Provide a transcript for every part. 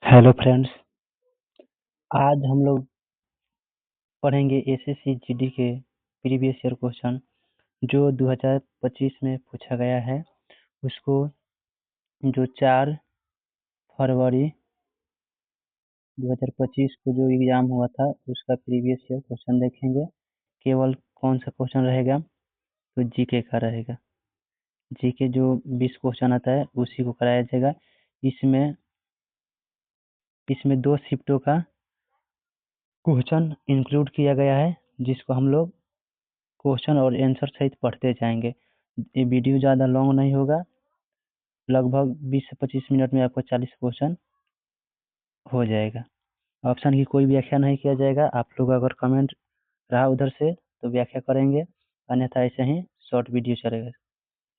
Hello friends, आज हम लोग पढ़ेंगे एसएससी जीडी के प्रीवियस ईयर क्वेश्चन जो 2025 में पूछा गया है। उसको जो 4 फरवरी 2025 को जो एग्जाम हुआ था उसका प्रीवियस ईयर क्वेश्चन देखेंगे। केवल कौन सा क्वेश्चन रहेगा? तो जीके का रहेगा। जीके जो 20 क्वेश्चन आता है उसी को कराया जाएगा। इसमें इसमें 2 शिफ्टों का क्वेश्चन इंक्लूड किया गया है, जिसको हम लोग क्वेश्चन और आंसर सहित पढ़ते जाएंगे। ये वीडियो ज़्यादा लॉन्ग नहीं होगा, लगभग 20 से 25 मिनट में आपको 40 क्वेश्चन हो जाएगा। ऑप्शन की कोई व्याख्या नहीं किया जाएगा। आप लोग अगर कमेंट रहा उधर से तो व्याख्या करेंगे, अन्यथा ऐसे ही शॉर्ट वीडियो चलेगा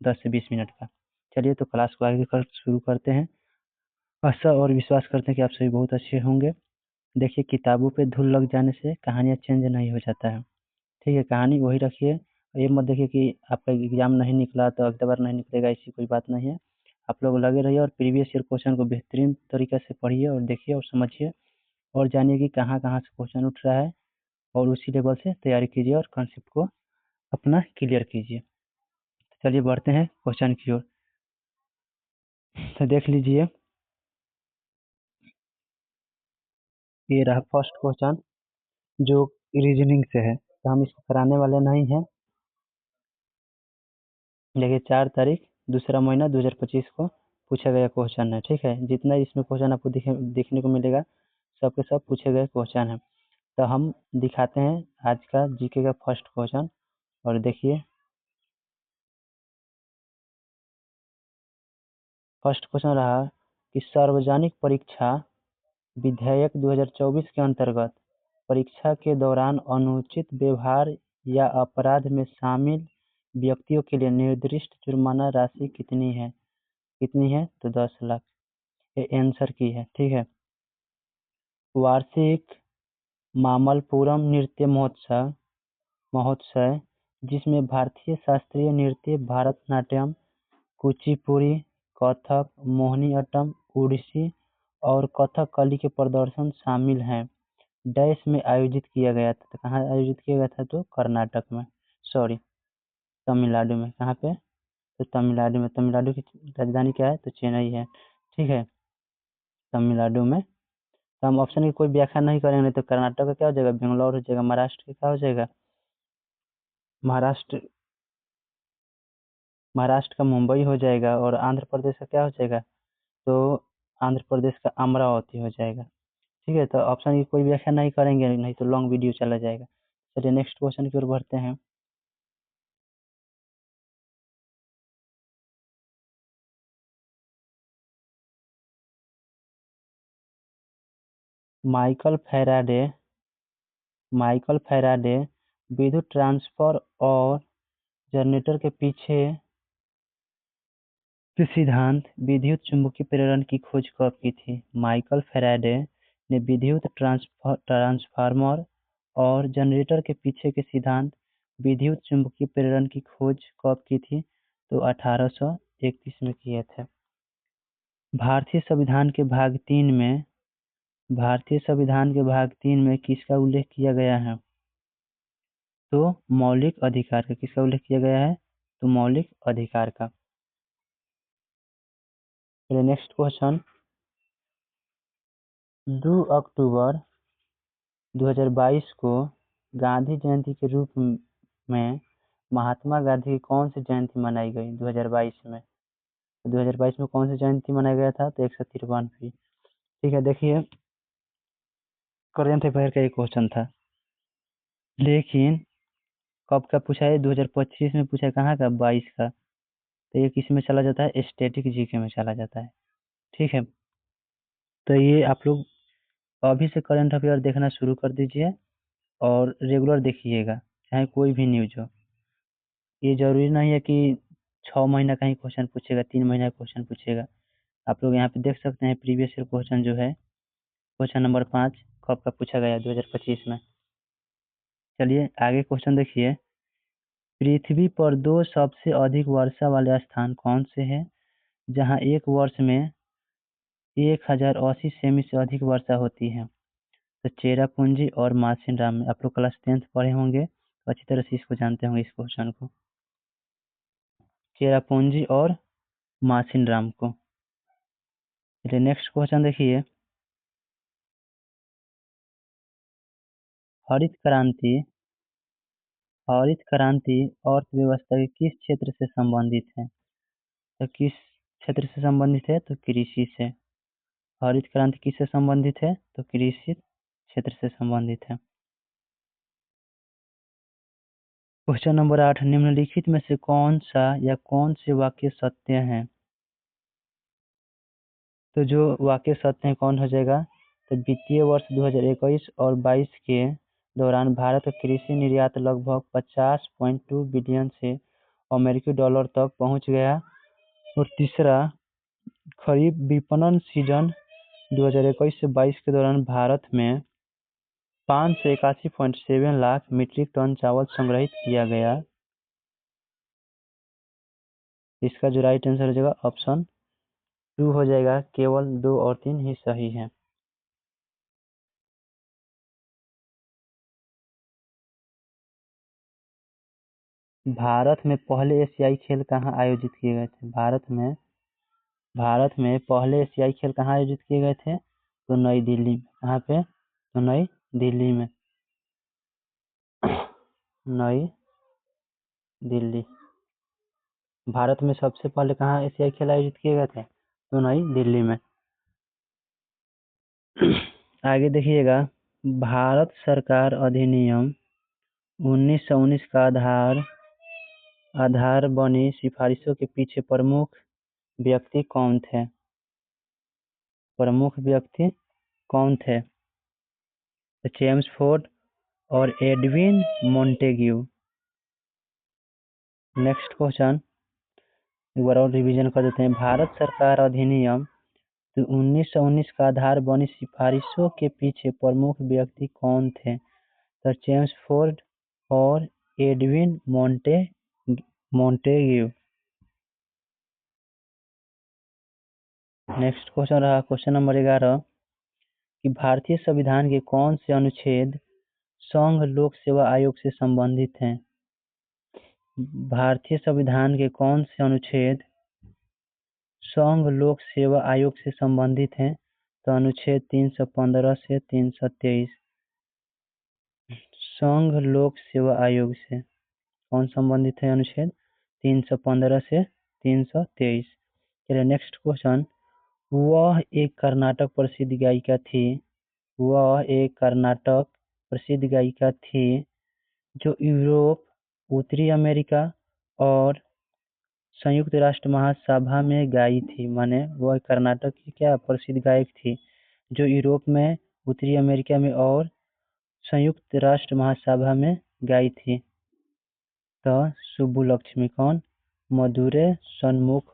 10 से 20 मिनट का। चलिए तो क्लास को आगे शुरू करते हैं। आशा और विश्वास करते हैं कि आप सभी बहुत अच्छे होंगे। देखिए, किताबों पे धूल लग जाने से कहानियाँ चेंज नहीं हो जाता है। ठीक है, कहानी वही रखिए। ये मत देखिए कि आपका एग्जाम नहीं निकला तो अगली बार नहीं निकलेगा, ऐसी कोई बात नहीं है। आप लोग लगे रहिए और प्रीवियस ईयर क्वेश्चन को बेहतरीन तरीके से पढ़िए और देखिए और समझिए और जानिए कि कहाँ कहाँ से क्वेश्चन उठ रहा है, और उसी लेवल से तैयारी कीजिए और कॉन्सेप्ट को अपना क्लियर कीजिए। चलिए बढ़ते हैं क्वेश्चन की ओर। तो देख लीजिए, ये रहा फर्स्ट क्वेश्चन जो रीजनिंग से है, तो हम इसको कराने वाले नहीं हैं। देखिए, 4 तारीख दूसरा महीना 2025 को पूछा गया क्वेश्चन है। ठीक है, जितना इसमें क्वेश्चन आपको देखने को मिलेगा सब के सब पूछे गए क्वेश्चन है। तो हम दिखाते हैं आज का जीके का फर्स्ट क्वेश्चन। और देखिए, फर्स्ट क्वेश्चन रहा कि सार्वजनिक परीक्षा विधेयक 2024 के अंतर्गत परीक्षा के दौरान अनुचित व्यवहार या अपराध में शामिल व्यक्तियों के लिए निर्दिष्ट जुर्माना राशि कितनी है? कितनी है? तो 10 लाख। ये आंसर की है। ठीक है, वार्षिक मामल्लपुरम नृत्य महोत्सव जिसमें भारतीय शास्त्रीय नृत्य भरतनाट्यम, कुचिपुड़ी, कथक, मोहिनीअट्टम, ओडिसी और कथकली के प्रदर्शन शामिल हैं, डैश में आयोजित किया गया था। तो कहाँ आयोजित किया गया था? तो कर्नाटक में, सॉरी तमिलनाडु में। कहाँ पे? तो तमिलनाडु में। तमिलनाडु की राजधानी क्या है? तो चेन्नई है। ठीक है, तमिलनाडु में। तो हम ऑप्शन की कोई व्याख्या नहीं करेंगे। तो कर्नाटक का क्या हो जाएगा? बेंगलोर हो जाएगा। महाराष्ट्र का क्या हो जाएगा? महाराष्ट्र महाराष्ट्र का मुंबई हो जाएगा। और आंध्र प्रदेश का क्या हो जाएगा? तो आंध्र प्रदेश का अमरावती हो जाएगा। ठीक है, तो ऑप्शन की कोई व्याख्या नहीं करेंगे, नहीं तो लॉन्ग वीडियो चला जाएगा। चलिए नेक्स्ट क्वेश्चन की ओर बढ़ते हैं। माइकल फैराडे माइकल फैराडे विद्युत ट्रांसफर और जनरेटर के पीछे के सिद्धांत विद्युत चुम्बकीय प्रेरण की खोज कब की थी? माइकल फैराडे ने विद्युत ट्रांसफार्मर और जनरेटर के पीछे के सिद्धांत विद्युत चुम्बकीय प्रेरण की खोज कब की थी? तो 1831 में किए थे। भारतीय संविधान के भाग 3 में किसका उल्लेख किया गया है? तो मौलिक अधिकार का। किसका उल्लेख किया गया है? तो मौलिक अधिकार का। नेक्स्ट क्वेश्चन, 2 अक्टूबर 2022 को गांधी जयंती के रूप में महात्मा गांधी की कौन सी जयंती मनाई गई 2022 में? तो 2022 में कौन सी जयंती मनाया गया था? तो 153वीं। ठीक है, देखिए, करेंट अफेयर का एक क्वेश्चन था, लेकिन कब का पूछा है? 2025 में पूछा है। कहाँ का? 22 का। तो ये किस में चला जाता है? स्टैटिक जीके में चला जाता है। ठीक है, तो ये आप लोग अभी से करंट अफेयर देखना शुरू कर दीजिए और रेगुलर देखिएगा, चाहे कोई भी न्यूज हो। ये जरूरी नहीं है कि 6 महीना का ही क्वेश्चन पूछेगा, 3 महीना का क्वेश्चन पूछेगा। आप लोग यहाँ पे देख सकते हैं प्रीवियस ईयर क्वेश्चन जो है, क्वेश्चन नंबर 5 कब का पूछा गया? 2025 में। चलिए आगे क्वेश्चन देखिए, पृथ्वी पर 2 सबसे अधिक वर्षा वाले स्थान कौन से हैं, जहाँ एक वर्ष में 1080 सेमी से अधिक वर्षा होती है। तो चेरापूंजी और मासिनराम में आप लोग क्लास 10th पढ़े होंगे, तो अच्छी तरह से इसको जानते होंगे, इस क्वेश्चन को, चेरापूंजी और मासिनराम को। चलिए नेक्स्ट क्वेश्चन देखिए, हरित क्रांति अर्थव्यवस्था के किस क्षेत्र से संबंधित है? तो किस क्षेत्र से संबंधित है? तो कृषि से। हरित क्रांति किससे संबंधित है? तो कृषि क्षेत्र से संबंधित है। क्वेश्चन नंबर 8, निम्नलिखित में से कौन सा या कौन से वाक्य सत्य हैं? तो जो वाक्य सत्य है कौन हो जाएगा? तो वित्तीय वर्ष 2021 और 22 के दौरान भारत का कृषि निर्यात लगभग 50.2 बिलियन से अमेरिकी डॉलर तक पहुंच गया। और तीसरा, खरीफ विपणन सीजन 2021 से 22 के दौरान भारत में 581.7 लाख मीट्रिक टन चावल संग्रहित किया गया। इसका जो राइट आंसर हो जाएगा ऑप्शन 2 हो जाएगा, केवल 2 और 3 ही सही है। भारत में पहले एशियाई खेल कहाँ आयोजित किए गए थे? भारत में पहले एशियाई खेल कहाँ आयोजित किए गए थे? तो नई दिल्ली में। कहाँ पे? तो नई दिल्ली में। नई दिल्ली। भारत में सबसे पहले कहाँ एशियाई खेल आयोजित किए गए थे? तो नई दिल्ली में। आगे देखिएगा, भारत सरकार अधिनियम 1919 का आधार बनी सिफारिशों के पीछे प्रमुख व्यक्ति कौन थे? प्रमुख व्यक्ति कौन थे? तो जेम्स फोर्ड और एडविन मोंटेग्यू। नेक्स्ट क्वेश्चन एक बार और रिवीजन कर देते हैं। भारत सरकार अधिनियम तो 1919 का आधार बनी सिफारिशों के पीछे प्रमुख व्यक्ति कौन थे? तो जेम्स फोर्ड और एडविन मोंटेग्यू। नेक्स्ट क्वेश्चन रहा क्वेश्चन नंबर 11 कि भारतीय संविधान के कौन से अनुच्छेद संघ लोक सेवा आयोग से संबंधित हैं? भारतीय संविधान के कौन से अनुच्छेद संघ लोक सेवा आयोग से संबंधित हैं? तो अनुच्छेद 315 से 323। संघ लोक सेवा आयोग से कौन संबंधित है? अनुच्छेद 315 से 323। चलिए नेक्स्ट क्वेश्चन, वह एक कर्नाटक प्रसिद्ध गायिका थी। वह एक कर्नाटक प्रसिद्ध गायिका थी जो यूरोप, उत्तरी अमेरिका और संयुक्त राष्ट्र महासभा में गाई थी। माने वह कर्नाटक की क्या प्रसिद्ध गायक थी जो यूरोप में, उत्तरी अमेरिका में और संयुक्त राष्ट्र महासभा में गाई थी। तो सुब्बुलक्ष्मी। कौन? मधुरे सन्मुख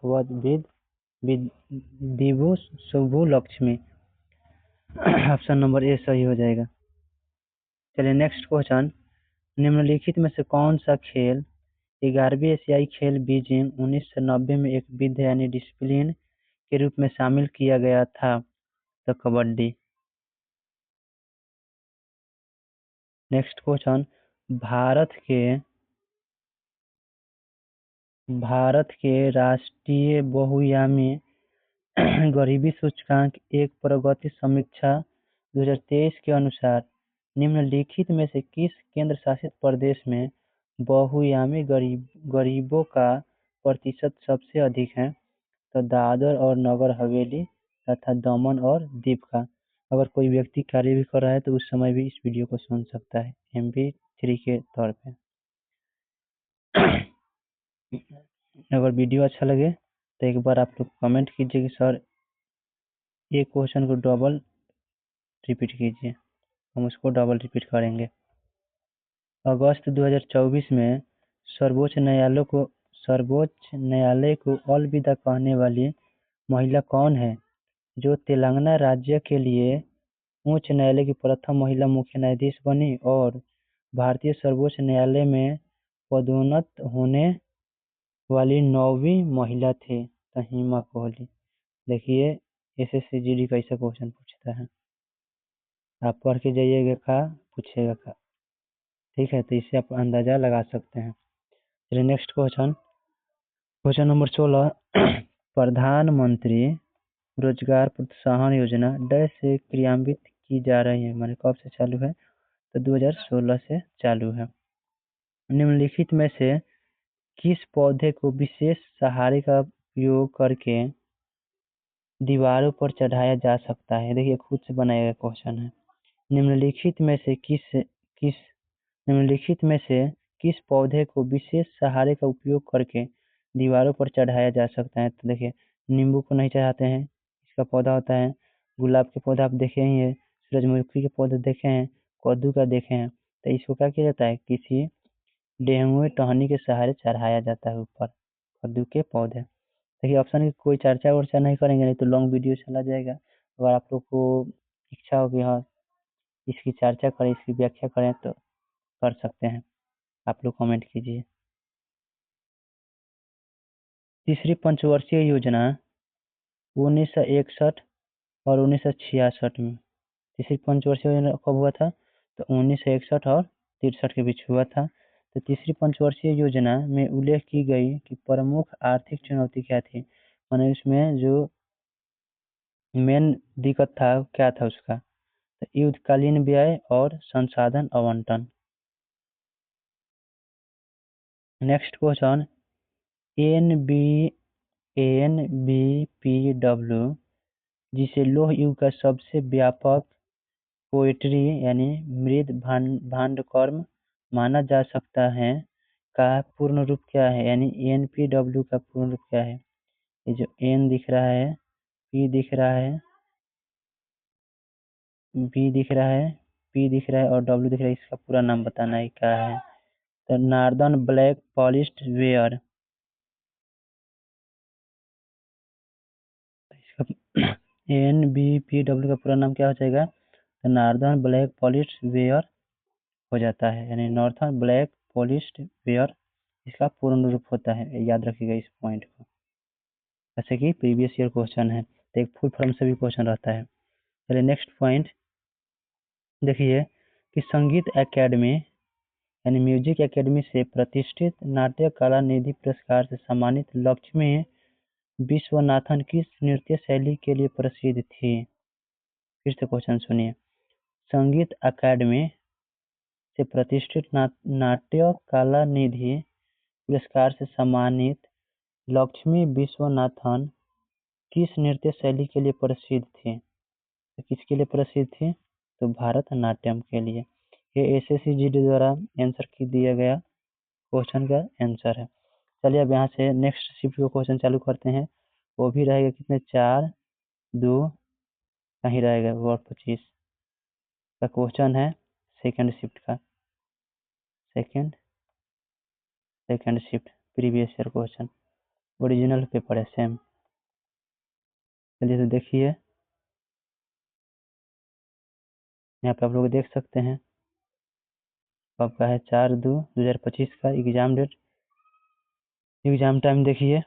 दिवु सुब्बुलक्ष्मी। ऑप्शन नंबर ए सही हो जाएगा। चलिए नेक्स्ट क्वेश्चन, निम्नलिखित में से कौन सा खेल 11वीं एशियाई खेल बीजिंग 1990 में एक विधा यानी डिसिप्लिन के रूप में शामिल किया गया था? तो कबड्डी। नेक्स्ट क्वेश्चन, भारत के राष्ट्रीय बहुआयामी गरीबी सूचकांक एक प्रगति समीक्षा 2023 के अनुसार निम्नलिखित में से किस केंद्र शासित प्रदेश में बहुआयामी गरीबों का प्रतिशत सबसे अधिक है? तो दादर और नगर हवेली तथा दमन और दीव का। अगर कोई व्यक्ति कार्य भी कर रहा है तो उस समय भी इस वीडियो को सुन सकता है MP3 के तौर पे। अगर वीडियो अच्छा लगे तो एक बार आप लोग कमेंट कीजिए कि सर ये क्वेश्चन को डबल रिपीट कीजिए, हम उसको डबल रिपीट करेंगे। अगस्त 2024 में सर्वोच्च न्यायालय को अलविदा कहने वाली महिला कौन है जो तेलंगाना राज्य के लिए उच्च न्यायालय की प्रथम महिला मुख्य न्यायाधीश बनी और भारतीय सर्वोच्च न्यायालय में पदोन्नत होने वाली 9वीं महिला थी? तो हेमा कोहली। देखिए SSCGD का ऐसा क्वेश्चन पूछता है, आप पढ़ के जाइएगा का पूछेगा का, ठीक है। तो इससे आप अंदाजा लगा सकते हैं। चलिए नेक्स्ट क्वेश्चन नंबर 16 प्रधानमंत्री रोजगार प्रोत्साहन योजना डैश से क्रियान्वित की जा रही है, माने कब से चालू है, तो 2016 से चालू है। निम्नलिखित में से किस पौधे को विशेष सहारे का उपयोग करके दीवारों पर चढ़ाया जा सकता है? देखिए खुद से बनाया गया क्वेश्चन है। निम्नलिखित में से किस निम्नलिखित में से किस पौधे को विशेष सहारे का उपयोग करके दीवारों पर चढ़ाया जा सकता है? तो देखिए नींबू को नहीं चढ़ाते हैं, इसका पौधा होता है। गुलाब के पौधा आप देखे ही है, सूरजमुखी के पौधे देखे हैं, कद्दू का देखे हैं। तो इसको क्या किया जाता है, किसी डेंगू टहनी के सहारे चढ़ाया जाता है ऊपर, कद्दू के पौधे। देखिए ऑप्शन की कोई चर्चा वर्चा नहीं करेंगे, नहीं तो लॉन्ग वीडियो चला जाएगा। अगर आप लोग को इच्छा हो कि हाँ इसकी चर्चा करें, इसकी व्याख्या करें, तो कर सकते हैं, आप लोग कमेंट कीजिए। तीसरी पंचवर्षीय योजना 1961 और 1966 में, तीसरी पंचवर्षीय योजना कब हुआ था, तो 1961 और 63 के बीच हुआ था। तो तीसरी पंचवर्षीय योजना में उल्लेख की गई कि प्रमुख आर्थिक चुनौती क्या थी, माने उसमें जो मेन दिक्कत था क्या था उसका, तो युद्धकालीन व्यय और संसाधन आवंटन। नेक्स्ट क्वेश्चन NBPW जिसे लौह युग का सबसे व्यापक पोएट्री यानी मृद भांडकर्म माना जा सकता है का पूर्ण रूप क्या है, यानी NPW का पूर्ण रूप क्या है? ये जो N दिख रहा है, P दिख रहा है, B दिख रहा है, P दिख रहा है और W दिख रहा है, इसका पूरा नाम बताना है क्या है। तो नॉर्दर्न ब्लैक पॉलिश्ड वेयर, इसका NBPW का पूरा नाम क्या हो जाएगा, तो नॉर्दर्न ब्लैक पॉलिश्ड वेयर हो जाता है, यानी नॉर्थर्न ब्लैक पॉलिश्ड वेयर इसका पूर्ण रूप होता है। याद रखिएगा इस पॉइंट को, जैसे कि प्रीवियस ईयर क्वेश्चन है, तो एक फुल फॉर्म से भी क्वेश्चन रहता है। चलिए नेक्स्ट पॉइंट देखिए कि संगीत एकेडमी यानी म्यूजिक एकेडमी से प्रतिष्ठित नाट्य कला निधि पुरस्कार से सम्मानित लक्ष्मी विश्वनाथन किस नृत्य शैली के लिए प्रसिद्ध थी? फिर से क्वेश्चन सुनिए, संगीत अकादमी से प्रतिष्ठित नाट्य कला निधि पुरस्कार से सम्मानित लक्ष्मी विश्वनाथन किस नृत्य शैली के लिए प्रसिद्ध थे? तो किसके लिए प्रसिद्ध थे, तो भारतनाट्यम के लिए। ये SSCGD द्वारा आंसर की दिया गया क्वेश्चन का आंसर है। चलिए अब यहाँ से नेक्स्ट शिफ्ट को क्वेश्चन चालू करते हैं। वो भी रहेगा कितने, 4-2 कहीं रहेगा, वो 25 का क्वेश्चन है सेकंड शिफ्ट का, second shift previous year question, original paper है सेम। चलिए तो देखिए यहाँ पे आप लोग देख सकते हैं, आपका है 4-2-2025 का एग्जाम डेट। एग्जाम टाइम देखिए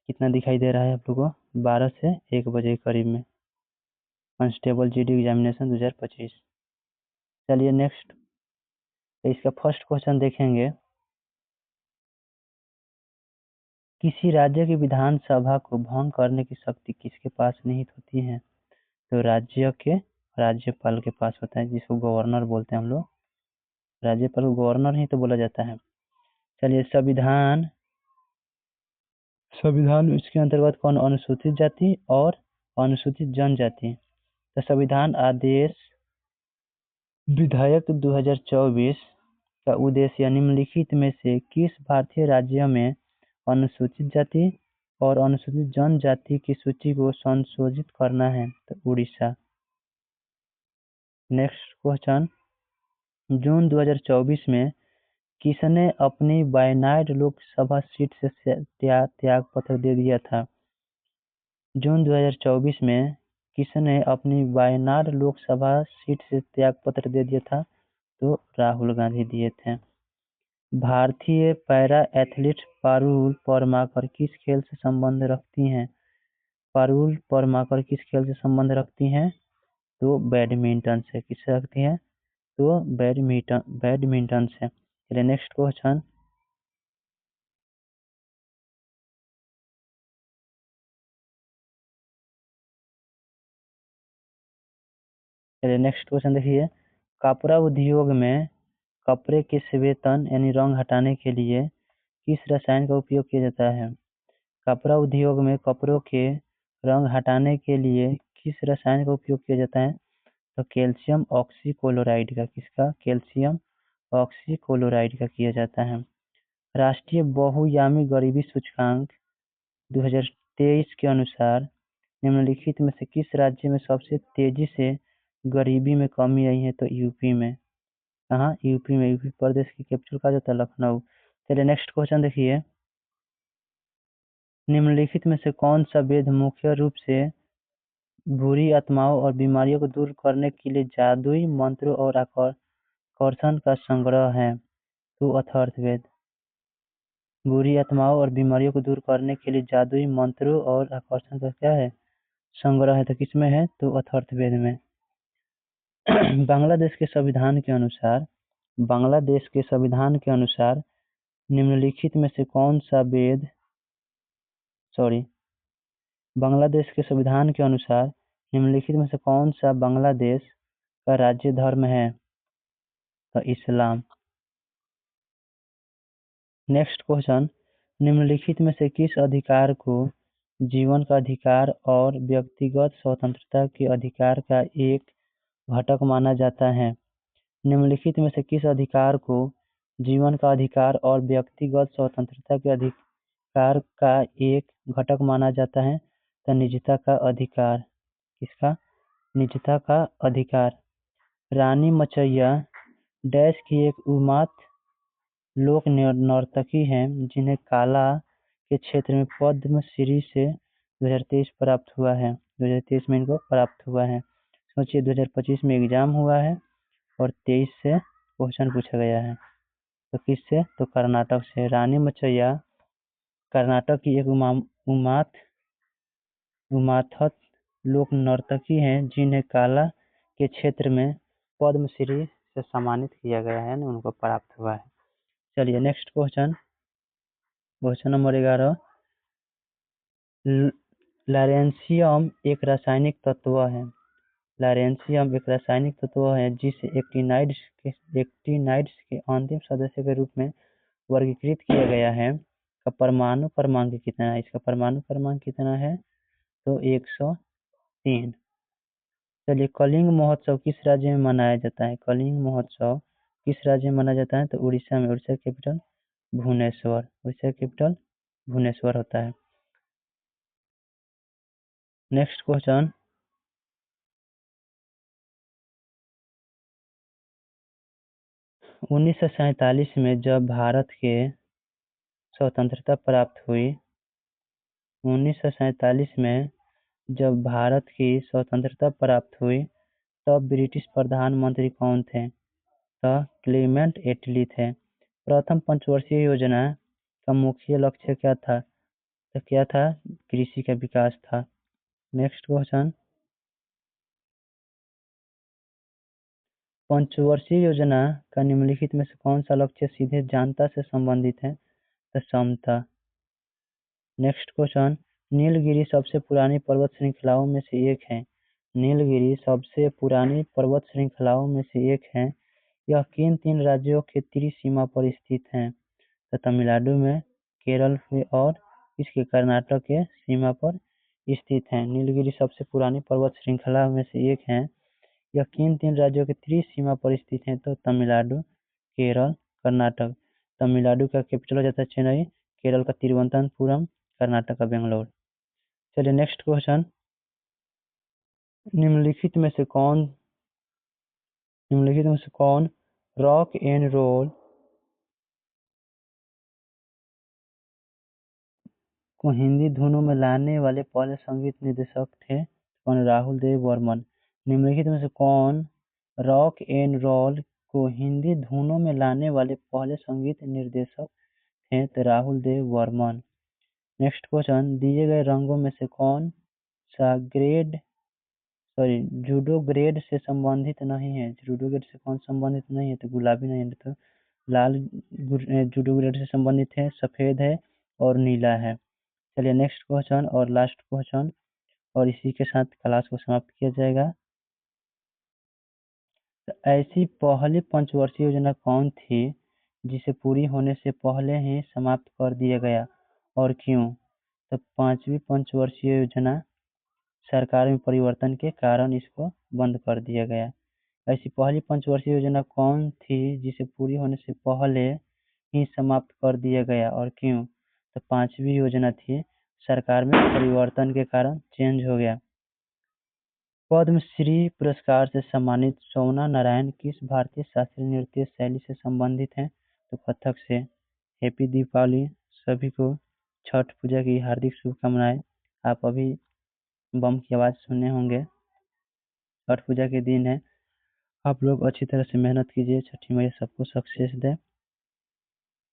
कितना दिखाई दे रहा है आप लोगों को, 12 से 1 बजे के करीब में, कांस्टेबल GD एग्जामिनेशन 2025। चलिए नेक्स्ट इसका फर्स्ट क्वेश्चन देखेंगे, किसी राज्य की विधानसभा को भंग करने की शक्ति किसके पास निहित होती है? तो राज्य के राज्यपाल के पास होता है, जिसको गवर्नर बोलते हैं हम लोग, राज्यपाल को गवर्नर ही तो बोला जाता है। चलिए संविधान इसके अंतर्गत कौन, अनुसूचित जाति और अनुसूचित जनजाति। तो संविधान आदेश विधायक 2024 का उद्देश्य निम्नलिखित में से किस भारतीय राज्य में अनुसूचित जाति और अनुसूचित जनजाति की सूची को संशोधित करना है? तो उड़ीसा। नेक्स्ट क्वेश्चन, जून 2024 में किसने अपनी वायनाड लोकसभा सीट से त्याग पत्र दे दिया था? जून 2024 में किसने अपनी वायनाड लोकसभा सीट से त्याग पत्र दे दिया था? तो राहुल गांधी दिए थे। भारतीय पैरा एथलीट पारुल परमाकर किस खेल से संबंध रखती हैं? पारुल परमाकर किस खेल से संबंध रखती हैं? तो बैडमिंटन से। किससे रखती हैं? तो बैडमिंटन से। चलिए नेक्स्ट क्वेश्चन। चलिए नेक्स्ट क्वेश्चन देखिए। कपड़ा उद्योग में कपड़े के स्वेदन यानी रंग हटाने के लिए किस रसायन का उपयोग किया जाता है? कपड़ा उद्योग में कपड़ों के रंग हटाने के लिए किस रसायन का उपयोग किया जाता है? तो कैल्शियम ऑक्सीक्लोराइड का। किसका? कैल्शियम ऑक्सीक्लोराइड का किया जाता है। राष्ट्रीय बहुआयामी गरीबी सूचकांक 2023 के अनुसार निम्नलिखित में से किस राज्य में सबसे तेजी से गरीबी में कमी आई है? तो यूपी में। कहाँ? यूपी में। यूपी प्रदेश की कैपिटल का जो था लखनऊ। चलिए नेक्स्ट क्वेश्चन देखिए। निम्नलिखित में से कौन सा वेद मुख्य रूप से बुरी आत्माओं और बीमारियों को दूर करने के लिए जादुई मंत्रों और आकर्षण का संग्रह है? तो अथर्ववेद। बुरी आत्माओं और बीमारियों को दूर करने के लिए जादुई मंत्रों और आकर्षण का क्या है? संग्रह है। तो किसमें है? तो अथर्ववेद में। बांग्लादेश के संविधान के अनुसार निम्नलिखित में से कौन सा बांग्लादेश के संविधान के अनुसार निम्नलिखित में से कौन सा बांग्लादेश का राज्य धर्म है? तो इस्लाम। Next question. निम्नलिखित में से किस अधिकार को जीवन का अधिकार और व्यक्तिगत स्वतंत्रता के अधिकार का एक घटक माना जाता है? निम्नलिखित में से किस अधिकार को जीवन का अधिकार और व्यक्तिगत स्वतंत्रता के अधिकार का एक घटक माना जाता है? तो निजता का अधिकार। किसका? निजता का अधिकार। रानी मचैया डैश की एक उन्माद लोक नर्तकी हैं जिन्हें कला के क्षेत्र में पद्मश्री से 2023 प्राप्त हुआ है। 2023 में इनको प्राप्त हुआ है। सोचिए 2025 में एग्जाम हुआ है और 23 से क्वेश्चन पूछा गया है। तो किससे? तो कर्नाटक से। रानी मचैया कर्नाटक की एक उमाथत लोक नर्तकी हैं जिन्हें कला के क्षेत्र में पद्मश्री से सम्मानित किया गया है, उनको प्राप्त हुआ है। चलिए नेक्स्ट क्वेश्चन नंबर 11। लॉरेंशियम एक रासायनिक तत्व है। लॉरेंशियम एक रासायनिक तत्व है जिसे एक्टिनाइड्स के अंतिम सदस्य के रूप में वर्गीकृत किया गया है। का परमाणु क्रमांक कितना है? इसका परमाणु क्रमांक कितना है? तो 103। चलिए कलिंग महोत्सव किस राज्य में मनाया जाता है? कलिंग महोत्सव किस राज्य में मनाया जाता है? तो उड़ीसा में। उड़ीसा कैपिटल भुवनेश्वर। उड़ीसा कैपिटल भुवनेश्वर होता है। Next question. 1947 में जब भारत के स्वतंत्रता प्राप्त हुई 1947 में जब भारत की स्वतंत्रता प्राप्त हुई तब ब्रिटिश प्रधानमंत्री कौन थे? तो क्लेमेंट एटली थे। प्रथम पंचवर्षीय योजना का मुख्य लक्ष्य क्या था? तो क्या था? कृषि का विकास था। Next question. पंचवर्षीय योजना का निम्नलिखित में से कौन सा लक्ष्य सीधे जनता से संबंधित है? तो समता। Next question. नीलगिरी सबसे पुरानी पर्वत श्रृंखलाओं में से एक है। नीलगिरी सबसे पुरानी पर्वत श्रृंखलाओं में से एक है। यह किन तीन राज्यों के त्रिसीमा पर स्थित है? तो तमिलनाडु में, केरल में और इसके कर्नाटक के सीमा पर स्थित है। नीलगिरी सबसे पुरानी पर्वत श्रृंखला में से एक है। यह किन तीन राज्यों के त्रिसीमा पर स्थित है? तो तमिलनाडु, केरल, कर्नाटक। तमिलनाडु का कैपिटल हो जाता है चेन्नई, केरल का तिरुवनंतपुरम, कर्नाटक का बेंगलोर। चलिए नेक्स्ट क्वेश्चन। निम्नलिखित में से कौन रॉक एंड रोल को हिंदी धुनों में लाने वाले पहले संगीत निर्देशक थे? कौन? राहुल देव बर्मन। निम्नलिखित में से कौन रॉक एंड रोल को हिंदी धुनों में लाने वाले पहले संगीत निर्देशक थे? तो राहुल देव बर्मन। Next question. दिए गए रंगों में से कौन जूडो ग्रेड से संबंधित नहीं है। जूडो ग्रेड से कौन संबंधित नहीं है? तो गुलाबी नहीं है, तो लाल जूडो ग्रेड से संबंधित है, सफेद है और नीला है। चलिए नेक्स्ट क्वेश्चन और लास्ट क्वेश्चन, और इसी के साथ क्लास को समाप्त किया जाएगा। तो ऐसी पहली पंचवर्षीय योजना कौन थी जिसे पूरी होने से पहले ही समाप्त कर दिया गया और क्यों? तो पांचवी पंचवर्षीय योजना सरकार में परिवर्तन के कारण इसको बंद कर दिया गया। ऐसी पहली पंचवर्षीय योजना कौन थी जिसे पूरी होने से पहले ही समाप्त कर दिया गया और क्यों? तो पांचवी योजना थी, सरकार में परिवर्तन के कारण चेंज हो गया। पद्मश्री पुरस्कार से सम्मानित सोमना नारायण किस भारतीय शास्त्रीय नृत्य शैली से संबंधित हैं? तो कथक से। हैप्पी दीपावली सभी को, छठ पूजा की हार्दिक शुभकामनाएं। आप अभी बम की आवाज सुने होंगे। छठ पूजा के दिन है, आप लोग अच्छी तरह से मेहनत कीजिए, छठी मैया सबको सक्सेस दे,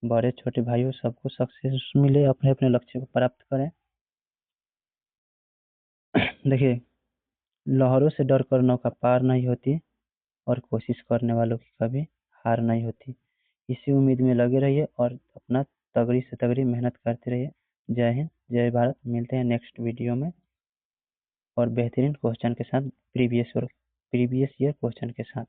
बड़े छोटे भाइयों सबको सक्सेस मिले, अपने अपने लक्ष्य को प्राप्त करें। देखिए, लहरों से डर कर नौका पार नहीं होती और कोशिश करने वालों की कभी हार नहीं होती। इसी उम्मीद में लगे रहिए और अपना तगड़ी से तगड़ी मेहनत करते रहिए। जय हिंद, जय भारत। मिलते हैं नेक्स्ट वीडियो में और बेहतरीन क्वेश्चन के साथ, प्रीवियस ईयर क्वेश्चन के साथ।